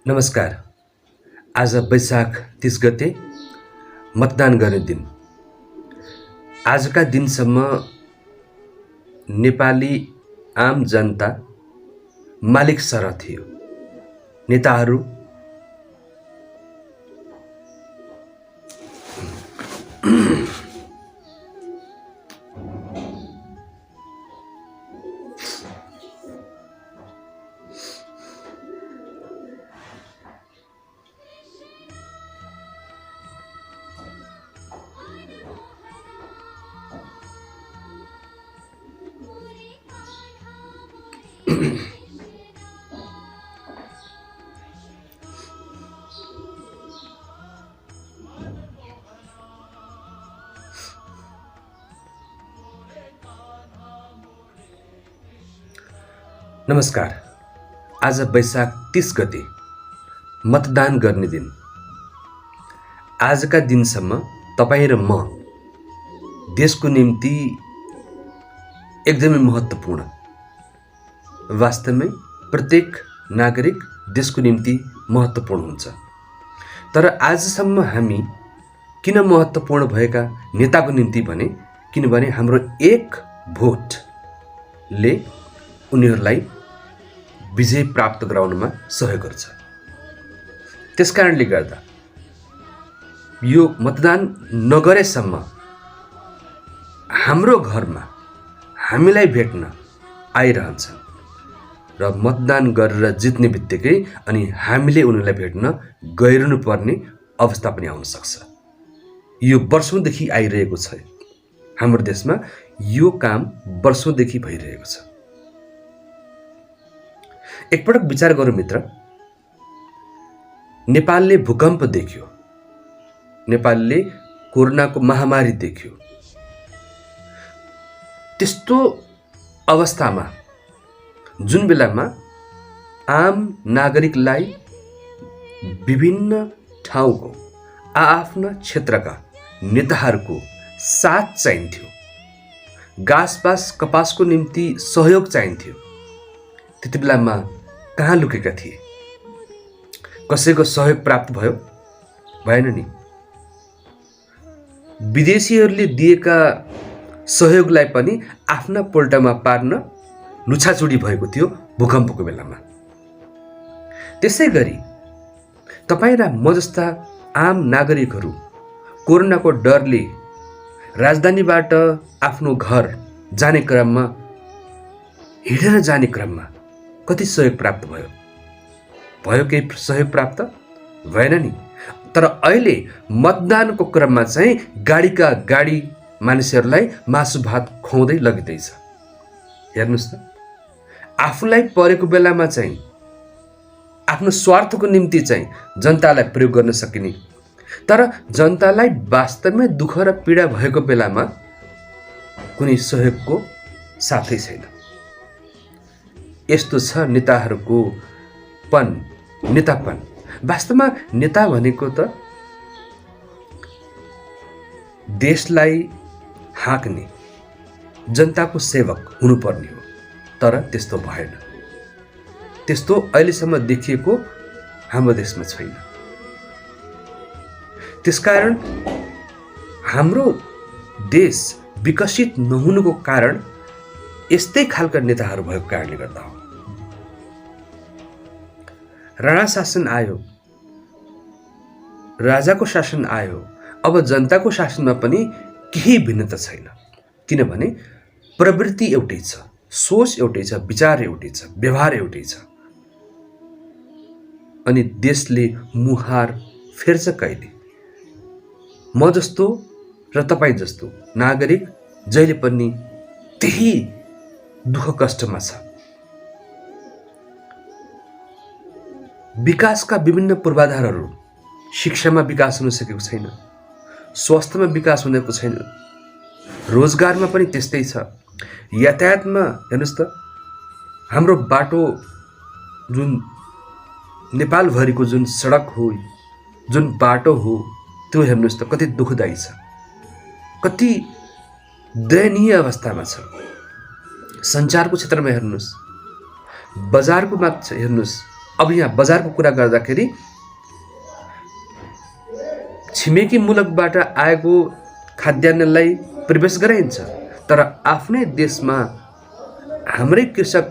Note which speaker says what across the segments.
Speaker 1: नमस्कार। आज वैशाख 30 गते मतदान गर्ने दिन। आजका दिनसम्म नेपाली आम जनता मालिक सरह थियो। नेताहरू नमस्कार। आज वैशाख 30 गते मतदान गर्ने दिन। आजका दिनसम्म तपाईँ र म देशको निम्ति एकदमै महत्त्वपूर्ण। वास्तवमै प्रत्येक नागरिक देशको निम्ति महत्त्वपूर्ण हुन्छ। तर आजसम्म हामी किन महत्त्वपूर्ण भएका नेताको निम्ति भने किनभने हाम्रो एक भोटले उनीहरूलाई विजय प्राप्त गराउनमा सहयोग गर्छ। त्यसकारणले गर्दा यो मतदान नगरेसम्म हाम्रो घरमा हामीलाई भेट्न आइरहन्छन् र मतदान गरेर जित्ने बित्तिकै अनि हामीले उनीहरूलाई भेट्न गइरहनु पर्ने अवस्था पनि आउन सक्छ। यो वर्षौंदेखि आइरहेको छ। हाम्रो देशमा यो काम वर्षौंदेखि भइरहेको छ। एकपटक विचार गरौँ मित्र। नेपालले भूकम्प देख्यो, नेपालले कोरोनाको महामारी देख्यो। त्यस्तो अवस्थामा जुन बेलामा आम नागरिकलाई विभिन्न ठाउँको आआफ्ना क्षेत्रका नेताहरूको साथ चाहिन्थ्यो, घाँसपास कपासको निम्ति सहयोग चाहिन्थ्यो, त्यति बेलामा कहाँ लुकेका थिए? कसैको सहयोग प्राप्त भयो? भएन नि। विदेशीहरूले दिएका सहयोगलाई पनि आफ्ना पोल्टामा पार्न लुछाचुडी भएको थियो भूकम्पको बेलामा। त्यसै गरी तपाईँ र म जस्ता आम नागरिकहरू कोरोनाको डरले राजधानीबाट आफ्नो घर जाने क्रममा, हिँडेर जाने क्रममा कति सहयोग प्राप्त भयो? भयो केही सहयोग प्राप्त? भएन नि। तर अहिले मतदानको क्रममा चाहिँ गाडीका गाडी मानिसहरूलाई मासु भात खुवाउँदै लगिँदैछ। हेर्नुहोस् त, आफूलाई परेको बेलामा चाहिँ आफ्नो स्वार्थको निम्ति चाहिँ जनतालाई प्रयोग गर्न सकिने, तर जनतालाई वास्तवमै दुःख र पीडा भएको बेलामा कुनै सहयोगको साथै छैन। यस्तो छ नेताहरूको नेतापन। वास्तवमा नेता भनेको त देशलाई हाँक्ने, जनताको सेवक हुनुपर्ने हो। तर त्यस्तो भएन। त्यस्तो अहिलेसम्म देखिएको हाम्रो देशमा छैन। त्यसकारण हाम्रो देश विकसित नहुनुको कारण यस्तै खालका नेताहरू भएको कारणले गर्दा हो। राणा शासन आयो, राजाको शासन आयो, अब जनताको शासनमा पनि केही भिन्नता छैन। किनभने प्रवृत्ति एउटै छ, सोच एउटै छ, विचार एउटै छ, व्यवहार एउटै छ। अनि देशले मुहार फेर्छ कहिले? म जस्तो र तपाईँ जस्तो नागरिक जहिले पनि त्यही दुःख कष्टमा छ। विकासका विभिन्न पूर्वाधारहरू, शिक्षामा विकास हुन सकेको छैन, स्वास्थ्यमा विकास हुनेको छैन, रोजगारमा पनि त्यस्तै छ, यातायातमा हेर्नुहोस् त, हाम्रो बाटो जुन नेपालभरिको जुन सडक हो, जुन बाटो हो, त्यो हेर्नुहोस् त कति दुःखदायी छ, कति दयनीय अवस्थामा छ। सञ्चारको क्षेत्रमा हेर्नुहोस्, बजारको मात्र हेर्नुहोस्, अब यहाँ बजारको कुरा गर्दाखेरि छिमेकी मुलुकबाट आएको खाद्यान्नलाई प्रवेश गराइन्छ, तर आफ्नै देशमा हाम्रै कृषक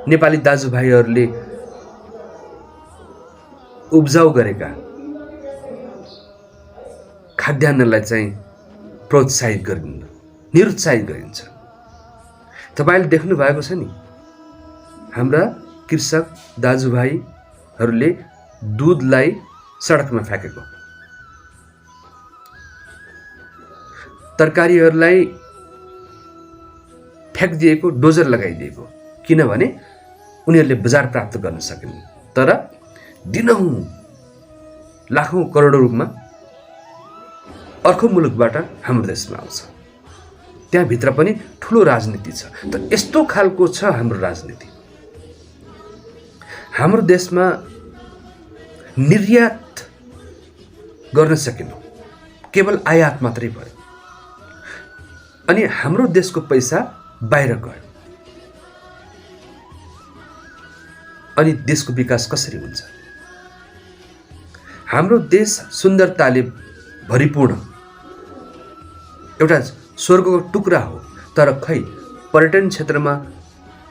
Speaker 1: नेपाली दाजुभाइहरूले उब्जाउ गरेका खाद्यान्नलाई चाहिँ प्रोत्साहित गरिन्न, निरुत्साहित गरिन्छ। तपाईँले देख्नु भएको छ नि, हाम्रा कृषक दाजुभाइहरूले दुधलाई सडकमा फ्याँकेको, तरकारीहरूलाई फ्याँकिदिएको, डोजर लगाइदिएको, किनभने उनीहरूले बजार प्राप्त गर्न सकेन। तर दिनौँ लाखौँ करोडौँ रूपमा अर्को मुलुकबाट हाम्रो देशमा आउँछ। त्यहाँभित्र पनि ठुलो राजनीति छ। त यस्तो खालको छ हाम्रो राजनीति। हाम्रो देशमा निर्यात गर्न सकेनौँ, केवल आयात मात्रै भयो। अनि हाम्रो देशको पैसा बाहिर गयो। अनि देशको विकास कसरी हुन्छ? हाम्रो देश सुन्दरताले भरिपूर्ण एउटा स्वर्गको टुक्रा हो, तर खै पर्यटन क्षेत्रमा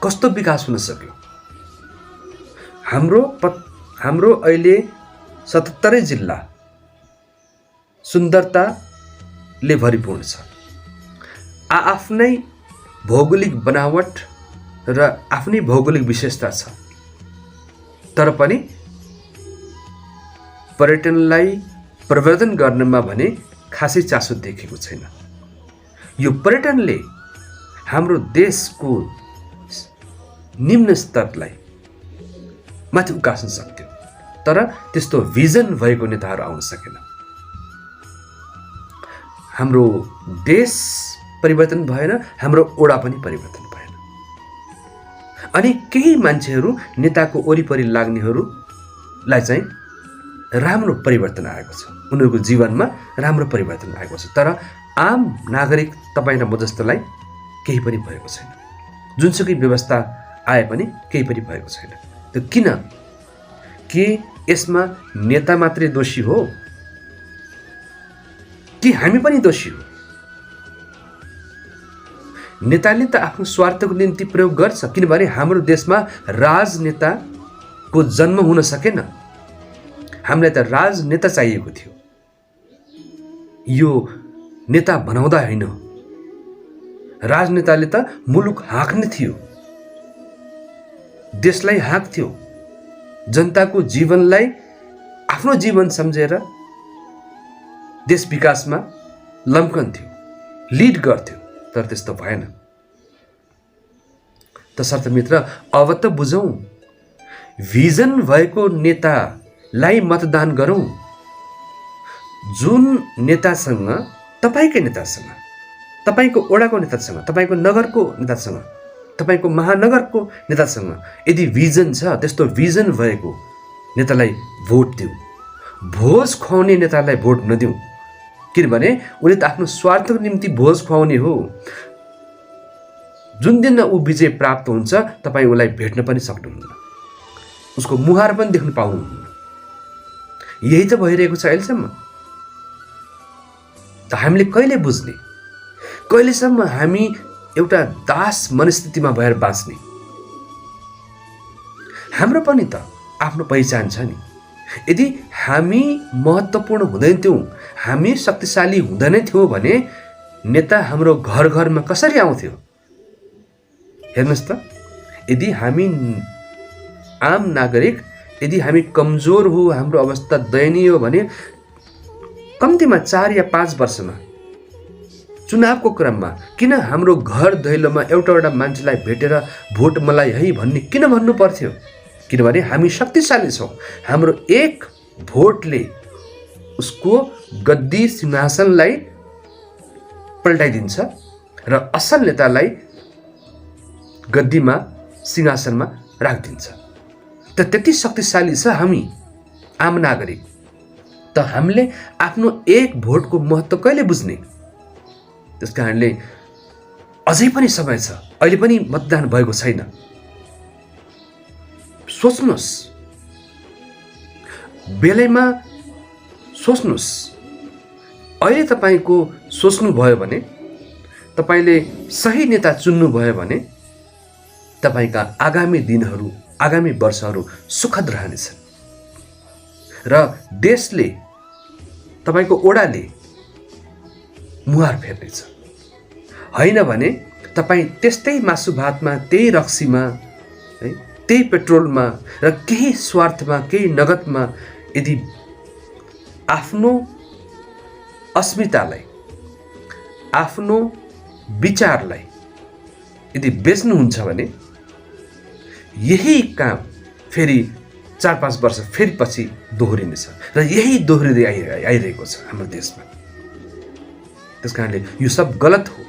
Speaker 1: कस्तो विकास हुन सक्यो? हाम्रो अहिले 77 जिल्ला सुन्दरताले भरिपूर्ण छ। आफ्नै भौगोलिक बनावट र आफ्नै भौगोलिक विशेषता छ, तर पनि पर्यटनलाई प्रवर्धन गर्नमा भने खासै चासो देखेको छैन। यो पर्यटनले हाम्रो देशको निम्न स्तरलाई माथि उकास्न सक्थ्यो, तर त्यस्तो भिजन भएको नेताहरू आउन सकेन। हाम्रो देश परिवर्तन भएन, हाम्रो ओडा पनि परिवर्तन भएन। अनि केही मान्छेहरू नेताको वरिपरि लाग्नेहरूलाई चाहिँ राम्रो परिवर्तन आएको छ, उनीहरूको जीवनमा राम्रो परिवर्तन आएको छ, तर आम नागरिक तपाईँ र म जस्तोलाई केही पनि भएको छैन। जुनसुकै व्यवस्था आए पनि केही पनि भएको छैन। त किन? के यसमा नेता मात्रै दोषी हो कि हामी पनि दोषी हो? नेताले त आफ्नो स्वार्थको निम्ति प्रयोग गर्छ, किनभने हाम्रो देशमा राजनेताको जन्म हुन सकेन। हामीलाई त राजनेता चाहिएको थियो, यो नेता बनाउँदा होइन। राजनेताले त मुलुक हाँक्ने थियो, देशलाई हाँक्थ्यो, जनताको जीवनलाई आफ्नो जीवन सम्झेर देश विकासमा लम्कन्थ्यो, लिड गर्थ्यो। तर त्यस्तो भएन। तसर्थ मित्र, अब त बुझौँ, भिजन भएको नेतालाई मतदान गरौँ। जुन नेतासँग, तपाईँकै नेतासँग, तपाईँको ओडाको नेतासँग, तपाईँको नगरको नेतासँग, तपाईँको महानगरको नेतासँग यदि भिजन छ, त्यस्तो भिजन भएको नेतालाई भोट दिउँ। भोज खुवाउने नेतालाई भोट नदिउँ, किनभने उनी त आफ्नो स्वार्थको निम्ति भोज खुवाउने हो। जुन दिन ऊ विजय प्राप्त हुन्छ, तपाईँ उसलाई भेट्न पनि सक्नुहुन्न, उसको मुहार पनि देख्न पाउनुहुन्न। यही त भइरहेको छ अहिलेसम्म। त हामीले कहिले बुझ्ने? कहिलेसम्म हामी एउटा दास मनस्थितिमा भएर बाँच्ने? हाम्रो पनि त आफ्नो पहिचान छ नि। यदि हामी महत्त्वपूर्ण हुँदैनथ्यौँ, हामी शक्तिशाली हुँदैन थियौँ भने नेता हाम्रो घर घरमा कसरी आउँथ्यो? हेर्नुहोस् त, यदि हामी आम नागरिक, यदि हामी कमजोर हो, हाम्रो अवस्था दयनीय हो भने कम्तीमा 4 या 5 वर्षमा चुनावको क्रममा किन हाम्रो घर दैलोमा एउटा मान्छेलाई भेटेर भोट मलाई है भन्ने किन भन्नु पर्थ्यो? किनभने हामी शक्तिशाली छौँ। हाम्रो एक भोटले उसको गद्दी सिंहासनलाई पल्टाइदिन्छ र असल नेतालाई गद्दीमा सिंहासनमा राखिदिन्छ। त त्यति शक्तिशाली छ हामी आम नागरिक। त हामीले आफ्नो एक भोटको महत्त्व कहिले बुझ्ने? त्यस कारणले अझै पनि समय छ, अहिले पनि मतदान भएको छैन। सोच्नुहोस्, बेलैमा सोच्नुहोस्। अहिले तपाईँको सोच्नुभयो भने, तपाईँले सही नेता चुन्नुभयो भने तपाईँका आगामी दिनहरू, आगामी वर्षहरू सुखद रहनेछन् र देशले, तपाईँको ओडाले मुहार फेर्नेछ। होइन भने तपाईँ त्यस्तै मासु भातमा, त्यही रक्सीमा, है, त्यही पेट्रोलमा र केही स्वार्थमा, केही नगदमा यदि आफ्नो अस्मितालाई, आफ्नो विचारलाई यदि बेच्नुहुन्छ भने यही काम फेरि 4-5 वर्ष फेरि पछि दोहोरिनेछ र यही दोहोरिँदै आइरहेको छ हाम्रो देशमा। त्यस कारणले यो सब गलत हो,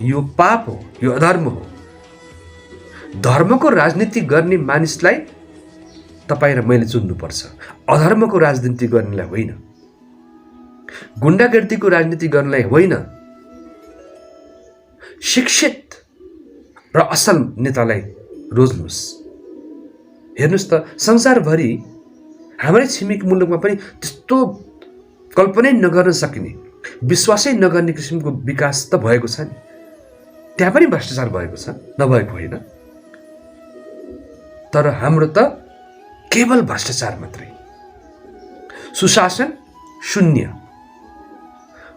Speaker 1: यो पाप हो, यो अधर्म हो। धर्मको राजनीति गर्ने मानिसलाई तपाईँ र मैले चुन्नुपर्छ, अधर्मको राजनीति गर्नेलाई होइन, गुण्डागर्दीको राजनीति गर्नलाई होइन। शिक्षित र असल नेतालाई रोज्नुहोस्। हेर्नुहोस् त, संसारभरि हाम्रै छिमेकी मुलुकमा पनि त्यस्तो कल्पनै नगर्न सकिने, विश्वासै नगर्ने किसिमको विकास त भएको छ नि। त्यहाँ पनि भ्रष्टाचार भएको छ, नभएको होइन। तर हाम्रो त केवल भ्रष्टाचार मात्रै, सुशासन शून्य,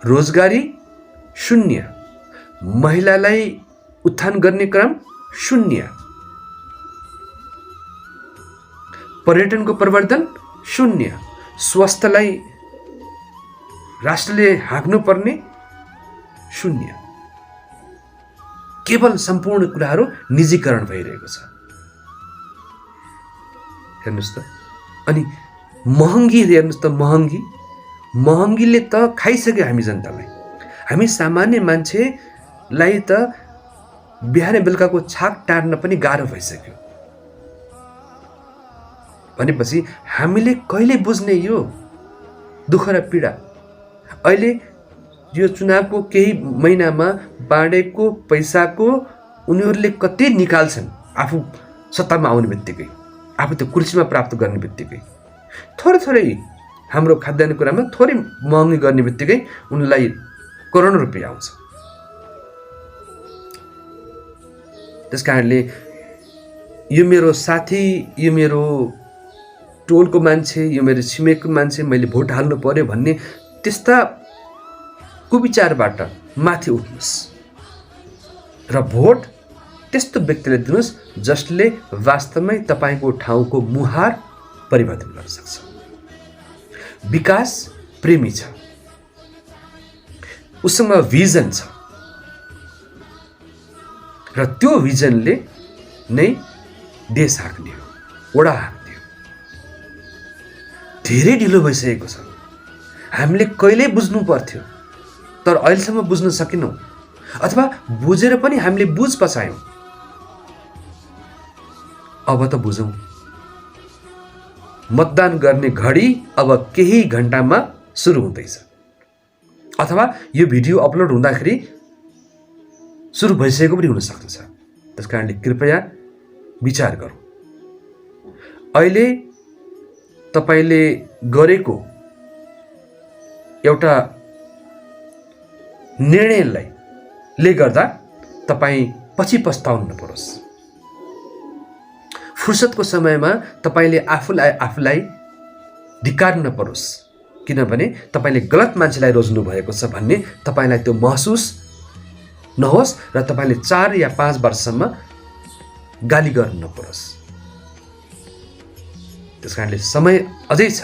Speaker 1: रोजगारी शून्य, महिलालाई उत्थान गर्ने क्रम शून्य, पर्यटनको प्रवर्धन शून्य, स्वास्थ्यलाई राष्ट्रले हाँक्नुपर्ने शून्य। केवल सम्पूर्ण कुराहरू निजीकरण भइरहेको छ। हेर्नुहोस् त, अनि महँगी हेर्नुहोस् त, महँगीले त खाइसक्यो हामी जनतालाई। हामी सामान्य मान्छेलाई त बिहान बेलुकाको छाक टार्न पनि गाह्रो भइसक्यो। भनेपछि हामीले कहिले बुझ्ने यो दुःख र पीडा? अहिले यो चुनावको केही महिनामा बाँडेको पैसाको उनीहरूले कति निकाल्छन् आफू सत्तामा आउने बित्तिकै, आफू त्यो कुर्सीमा प्राप्त गर्ने बित्तिकै। थोरै हाम्रो खाद्यान्न कुरामा थोरै महँगी गर्ने बित्तिकै उनलाई करोडौँ रुपियाँ आउँछ। त्यस कारणले यो मेरो साथी, यो मेरो टोलको मान्छे, यो मेरो छिमेकको मान्छे, मैले भोट हाल्नु पर्यो भन्ने त्यस्ता कुविचारबाट माथि उठ्नुहोस् र भोट त्यस्तो व्यक्तिलाई दिनुहोस् जसले वास्तवमै तपाईँको ठाउँको मुहार परिवर्तन गर्न सक्छ। विकास प्रेमी छ, उसँग भिजन छ र त्यो भिजनले नै देश हाँक्ने हो, ओडा हाँक्ने हो। धेरै ढिलो भइसकेको छ। हामीले कहिले बुझ्नु पर्थ्यो तर अहिलेसम्म बुझ्न सकेनौँ, अथवा बुझेर पनि हामीले बुझ पछायौँ। अब त बुझौँ। मतदान गर्ने घडी अब केही घण्टामा सुरु हुँदैछ, अथवा यो भिडियो अपलोड हुँदाखेरि सुरु भइसकेको पनि हुन सक्दछ। त्यस कारणले कृपया विचार गरौँ। अहिले तपाईले गरेको एउटा निर्णयले गर्दा तपाईँ पछि पस्ताउनु नपरोस्। फुर्सदको समयमा तपाईले आफूलाई धिक्कार्नु नपरोस्, किनभने तपाईले गलत मान्छेलाई रोज्नु भएको छ भन्ने तपाईलाई त्यो महसुस नहोस् र तपाईले 4 या 5 वर्षसम्म गाली गर्नु नपरोस्। त्यसकारणले समय अझै छ,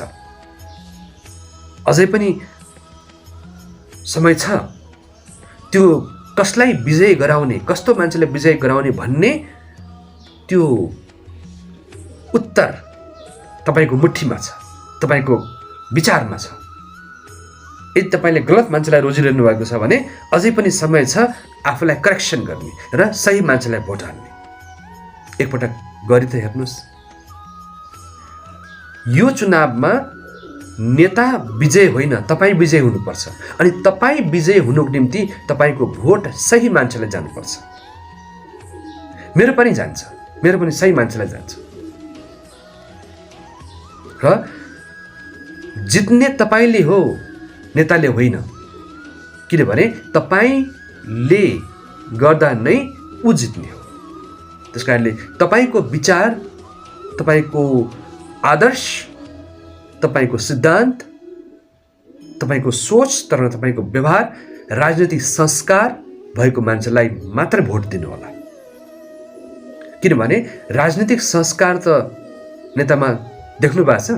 Speaker 1: अझै पनि समय छ। त्यो कसलाई विजय गराउने, कस्तो मान्छेलाई विजय गराउने भन्ने त्यो उत्तर तपाईको मुठीमा छ, तपाईको विचारमा छ। यदि तपाईले गलत मान्छेलाई रोजिरहनु भएको छ भने अझै पनि समय छ आफूलाई करेक्सन गर्ने र सही मान्छेलाई भोट हाल्ने। एकपटक गरी त हेर्नुहोस्। यो चुनावमा नेता विजय होइन, तपाईँ विजय हुनुपर्छ। अनि तपाईँ विजय हुनुको निम्ति तपाईको भोट सही मान्छेलाई जानुपर्छ। मेरो पनि जान्छ, मेरो पनि सही मान्छेलाई जान्छ। र जित्ने तपाईँले हो, नेताले होइन। किनभने तपाईँले गर्दा नै ऊ जित्ने हो। त्यस कारणले तपाईँको विचार, तपाईँको आदर्श, तपाईँको सिद्धान्त, तपाईँको सोच, तर तपाईँको व्यवहार, राजनीतिक संस्कार भएको मान्छेलाई मात्र भोट दिनु होला। किनभने राजनीतिक संस्कार त नेतामा देख्नु भएको छ?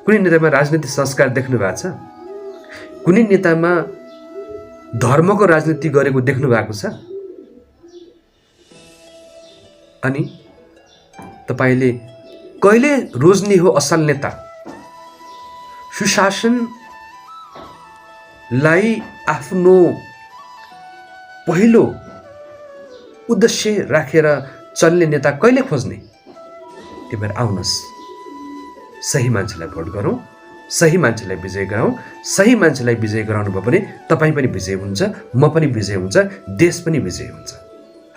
Speaker 1: कुनै नेतामा राजनीतिक संस्कार देख्नु भएको छ? कुनै नेतामा धर्मको राजनीति गरेको देख्नु भएको छ? अनि तपाईले कहिले रोज्ने हो असल नेता? सुशासनलाई आफ्नो पहिलो उद्देश्य राखेर चल्ने नेता कहिले खोज्ने? त्यही भएर आउनुहोस्, सही मान्छेलाई भोट गरौँ, सही मान्छेलाई विजय गराउँ। सही मान्छेलाई विजय गराउनु भयो भने तपाईँ पनि विजय हुन्छ, म पनि विजय हुन्छ, देश पनि विजय हुन्छ।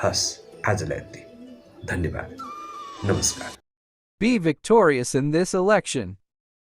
Speaker 1: हस्, आजलाई यति। धन्यवाद। नमस्कार।
Speaker 2: Be victorious in this election.